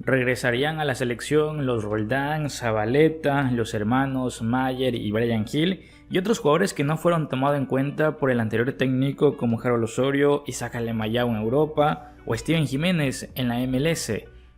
Regresarían a la selección los Roldán, Zabaleta, los hermanos Mayer y Bryan Gil y otros jugadores que no fueron tomados en cuenta por el anterior técnico como Harold Osorio, Isaac Alemanyao en Europa o Steven Jiménez en la MLS.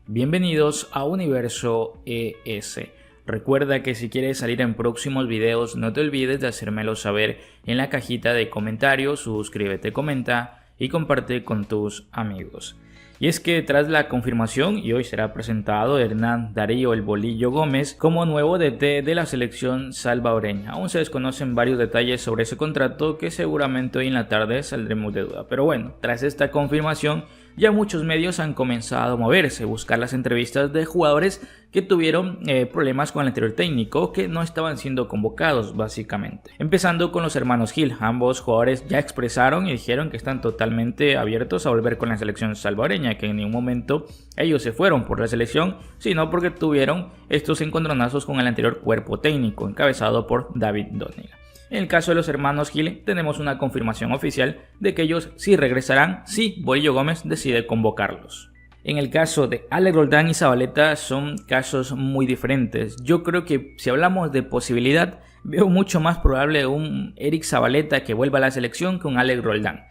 Bienvenidos a Universo ES. Recuerda que si quieres salir en próximos videos no te olvides de hacérmelo saber en la cajita de comentarios, suscríbete, comenta y comparte con tus amigos. Y es que tras la confirmación, y hoy será presentado Hernán Darío El Bolillo Gómez como nuevo DT de la selección salvadoreña. Aún se desconocen varios detalles sobre ese contrato que seguramente hoy en la tarde saldremos de duda. Pero bueno, tras esta confirmación ya muchos medios han comenzado a moverse, buscar las entrevistas de jugadores que tuvieron problemas con el anterior técnico, que no estaban siendo convocados básicamente. Empezando con los hermanos Gil, ambos jugadores ya expresaron y dijeron que están totalmente abiertos a volver con la selección salvadoreña, que en ningún momento ellos se fueron por la selección, sino porque tuvieron estos encontronazos con el anterior cuerpo técnico, encabezado por David Doniga. En el caso de los hermanos Gil tenemos una confirmación oficial de que ellos sí regresarán si Bolillo Gómez decide convocarlos. En el caso de Alex Roldán y Zabaleta son casos muy diferentes. Yo creo que si hablamos de posibilidad, veo mucho más probable un Eric Zabaleta que vuelva a la selección que un Alex Roldán.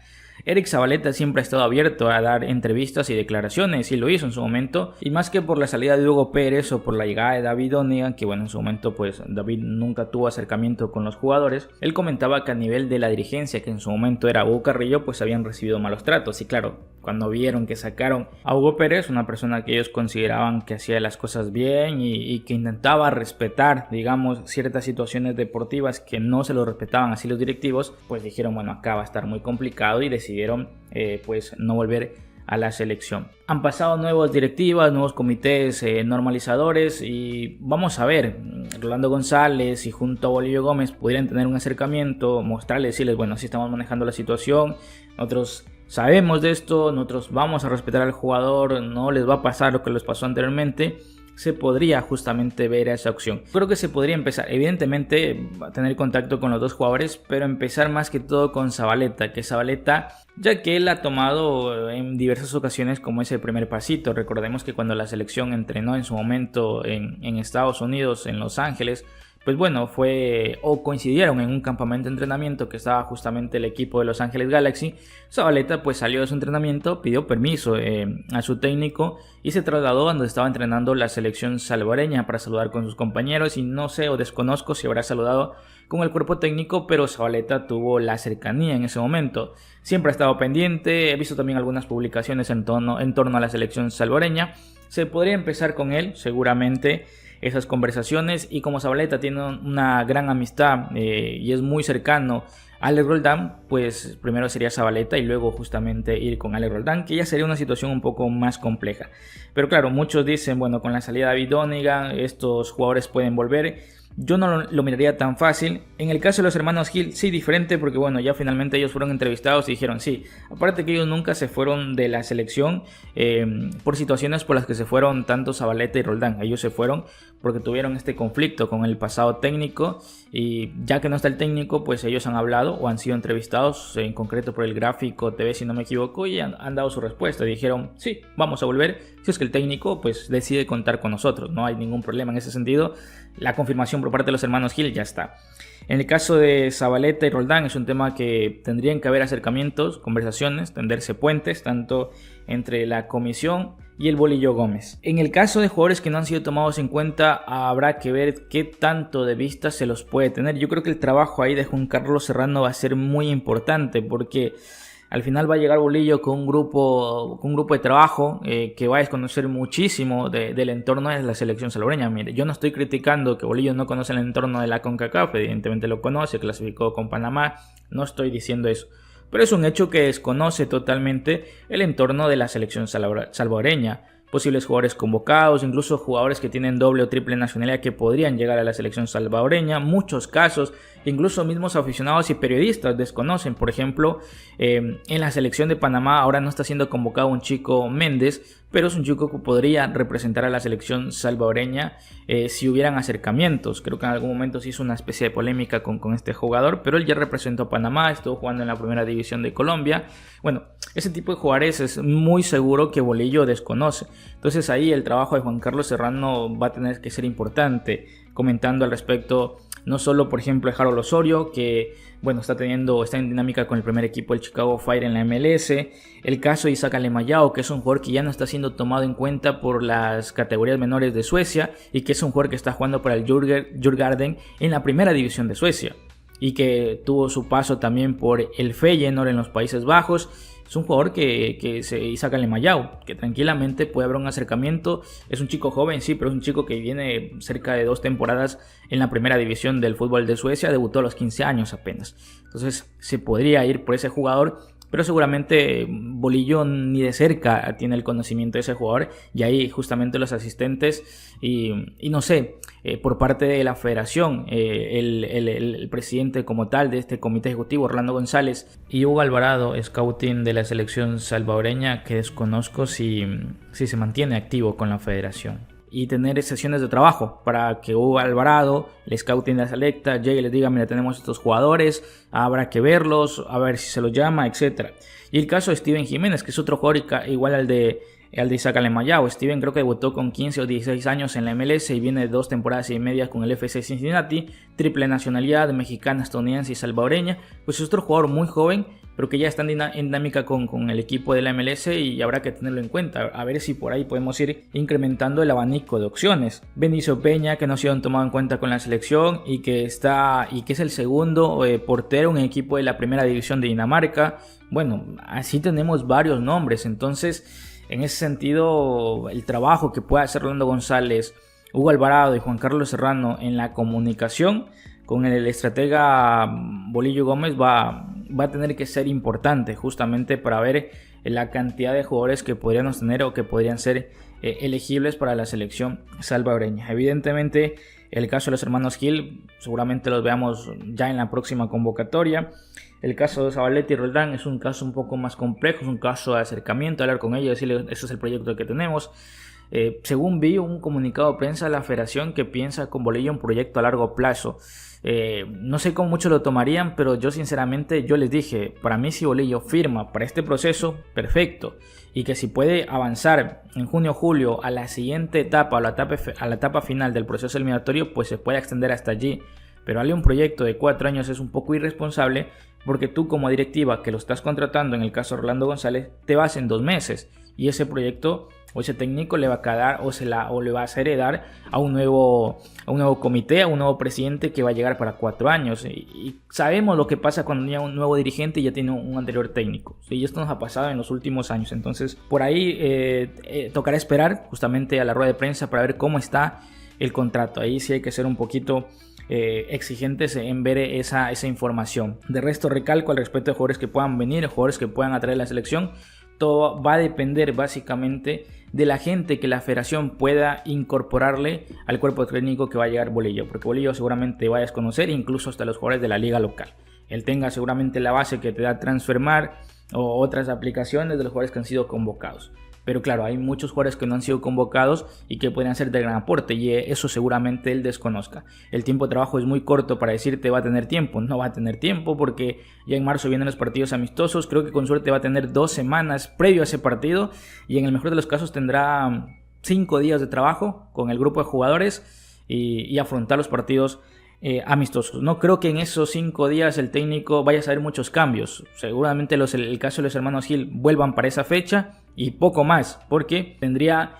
Eric Zabaleta siempre ha estado abierto a dar entrevistas y declaraciones y lo hizo en su momento, y más que por la salida de Hugo Pérez o por la llegada de David Doniga, que bueno, en su momento pues David nunca tuvo acercamiento con los jugadores, él comentaba que a nivel de la dirigencia, que en su momento era Hugo Carrillo, pues habían recibido malos tratos. Y claro, cuando vieron que sacaron a Hugo Pérez, una persona que ellos consideraban que hacía las cosas bien y que intentaba respetar, digamos, ciertas situaciones deportivas que no se lo respetaban así los directivos, pues dijeron, bueno, acá va a estar muy complicado y decidieron pues no volver a la selección. Han pasado nuevas directivas, nuevos comités normalizadores y vamos a ver, Rolando González y junto a Bolillo Gómez pudieran tener un acercamiento, mostrarles, decirles, bueno, así estamos manejando la situación, nosotros sabemos de esto, nosotros vamos a respetar al jugador, no les va a pasar lo que les pasó anteriormente. Se podría justamente ver esa opción. Creo que se podría empezar, evidentemente, a tener contacto con los dos jugadores, pero empezar más que todo con Zabaleta, ya que él ha tomado en diversas ocasiones como ese primer pasito. Recordemos que cuando la selección entrenó en su momento en Estados Unidos, en Los Ángeles, pues bueno, coincidieron en un campamento de entrenamiento que estaba justamente el equipo de Los Ángeles Galaxy. Zabaleta pues salió de su entrenamiento, pidió permiso a su técnico y se trasladó a donde estaba entrenando la selección salvadoreña para saludar con sus compañeros, y no sé o desconozco si habrá saludado con el cuerpo técnico, pero Zabaleta tuvo la cercanía en ese momento. Siempre ha estado pendiente, he visto también algunas publicaciones en torno a la selección salvadoreña. Se podría empezar con él seguramente esas conversaciones, y como Zabaleta tiene una gran amistad y es muy cercano a Alex Roldán, pues primero sería Zabaleta y luego justamente ir con Alex Roldán, que ya sería una situación un poco más compleja. Pero claro, muchos dicen, bueno, con la salida de David Doniga estos jugadores pueden volver. Yo no lo miraría tan fácil. En el caso de los hermanos Gil, sí, diferente, porque bueno, ya finalmente ellos fueron entrevistados y dijeron sí. Aparte que ellos nunca se fueron de la selección por situaciones por las que se fueron tanto Zabaleta y Roldán. Ellos se fueron porque tuvieron este conflicto con el pasado técnico, y ya que no está el técnico, pues ellos han hablado o han sido entrevistados, en concreto por el Gráfico TV si no me equivoco, y han dado su respuesta. Dijeron sí, vamos a volver si es que el técnico pues decide contar con nosotros. No hay ningún problema en ese sentido. La confirmación por parte de los hermanos Gil ya está. En el caso de Zabaleta y Roldán es un tema que tendrían que haber acercamientos, conversaciones, tenderse puentes tanto entre la comisión y el Bolillo Gómez. En el caso de jugadores que no han sido tomados en cuenta, habrá que ver qué tanto de vista se los puede tener. Yo creo que el trabajo ahí de Juan Carlos Serrano va a ser muy importante, porque al final va a llegar Bolillo con un grupo de trabajo que va a desconocer muchísimo del entorno de la selección salvadoreña. Mire, yo no estoy criticando que Bolillo no conoce el entorno de la CONCACAF, evidentemente lo conoce, clasificó con Panamá, no estoy diciendo eso. Pero es un hecho que desconoce totalmente el entorno de la selección salvadoreña. Posibles jugadores convocados, incluso jugadores que tienen doble o triple nacionalidad que podrían llegar a la selección salvadoreña. Muchos casos, incluso mismos aficionados y periodistas desconocen. Por ejemplo, en la selección de Panamá ahora no está siendo convocado un chico Méndez, pero es un chico que podría representar a la selección salvadoreña si hubieran acercamientos. Creo que en algún momento se hizo una especie de polémica con este jugador, pero él ya representó a Panamá, estuvo jugando en la primera división de Colombia. Bueno, ese tipo de jugadores es muy seguro que Bolillo desconoce. Entonces ahí el trabajo de Juan Carlos Serrano va a tener que ser importante, comentando al respecto no solo, por ejemplo, de Harold Osorio, que bueno, está en dinámica con el primer equipo del Chicago Fire en la MLS. El caso de Isaac Alemallao, que es un jugador que ya no está siendo tomado en cuenta por las categorías menores de Suecia y que es un jugador que está jugando para el Djurgården en la primera división de Suecia y que tuvo su paso también por el Feyenoord en los Países Bajos. Es un jugador que Isaac Alemallao, que tranquilamente puede haber un acercamiento. Es un chico joven, sí, pero es un chico que viene cerca de 2 temporadas en la primera división del fútbol de Suecia. Debutó a los 15 años apenas. Entonces se podría ir por ese jugador, pero seguramente Bolillo ni de cerca tiene el conocimiento de ese jugador. Y ahí justamente los asistentes y no sé, por parte de la federación, el presidente como tal de este comité ejecutivo, Orlando González, y Hugo Alvarado, scouting de la selección salvadoreña, que desconozco si se mantiene activo con la federación. Y tener sesiones de trabajo para que Hugo Alvarado, el scouting de la selecta, llegue y les diga: mira, tenemos estos jugadores, habrá que verlos, a ver si se los llama, etc. Y el caso de Steven Jiménez, que es otro jugador igual al de Isaac Alemallao. Steven creo que debutó con 15 o 16 años en la MLS y viene de 2 temporadas y media con el FC Cincinnati, triple nacionalidad mexicana, estadounidense y salvadoreña. Pues es otro jugador muy joven, pero que ya está en dinámica con el equipo de la MLS y habrá que tenerlo en cuenta. A ver si por ahí podemos ir incrementando el abanico de opciones. Benicio Peña, que no ha sido tomado en cuenta con la selección y que es el segundo portero en el equipo de la primera división de Dinamarca. Bueno, así tenemos varios nombres. Entonces, en ese sentido, el trabajo que pueda hacer Orlando González, Hugo Alvarado y Juan Carlos Serrano en la comunicación con el estratega Bolillo Gómez va a tener que ser importante, justamente para ver la cantidad de jugadores que podríamos tener o que podrían ser elegibles para la selección salvadoreña. Evidentemente, el caso de los hermanos Gil seguramente los veamos ya en la próxima convocatoria. El caso de Zabaleta y Roldán es un caso un poco más complejo, es un caso de acercamiento, hablar con ellos, decirles: este es el proyecto que tenemos. Según vi un comunicado de prensa de la federación que piensa con Bolillo un proyecto a largo plazo. No sé cómo muchos lo tomarían, pero yo sinceramente les dije: para mí, si Bolillo firma para este proceso, perfecto, y que si puede avanzar en junio o julio a la siguiente etapa, a la etapa final del proceso eliminatorio, pues se puede extender hasta allí. Pero darle un proyecto de 4 años es un poco irresponsable, porque tú como directiva que lo estás contratando, en el caso de Orlando González, te vas en 2 meses y ese proyecto o ese técnico le va a quedar o le vas a heredar a un nuevo comité, a un nuevo presidente que va a llegar para 4 años. Y sabemos lo que pasa cuando hay un nuevo dirigente y ya tiene un anterior técnico. Y esto nos ha pasado en los últimos años. Entonces, por ahí tocará esperar justamente a la rueda de prensa para ver cómo está el contrato. Ahí sí hay que ser un poquito exigentes en ver esa información. De resto, recalco al respecto de jugadores que puedan venir, jugadores que puedan atraer a la selección. Todo va a depender básicamente de la gente que la federación pueda incorporarle al cuerpo técnico que va a llegar Bolillo, porque Bolillo seguramente va a desconocer incluso hasta los jugadores de la liga local. Él tenga seguramente la base que te da Transfermarkt o otras aplicaciones de los jugadores que han sido convocados. Pero claro, hay muchos jugadores que no han sido convocados y que pueden ser de gran aporte, y eso seguramente él desconozca. El tiempo de trabajo es muy corto para decirte va a tener tiempo. No va a tener tiempo porque ya en marzo vienen los partidos amistosos. Creo que con suerte va a tener 2 semanas previo a ese partido, y en el mejor de los casos tendrá 5 días de trabajo con el grupo de jugadores y afrontar los partidos amistosos. No creo que en esos 5 días el técnico vaya a hacer muchos cambios. Seguramente el caso de los hermanos Gil vuelvan para esa fecha y poco más, porque tendría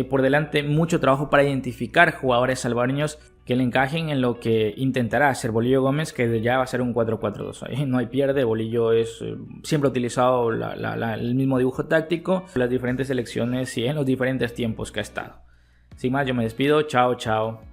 por delante mucho trabajo para identificar jugadores salvadoreños que le encajen en lo que intentará hacer Bolillo Gómez, que ya va a ser un 4-4-2. No hay pierde. Bolillo siempre ha utilizado el mismo dibujo táctico en las diferentes selecciones y en los diferentes tiempos que ha estado. Sin más, yo me despido. Chao, chao.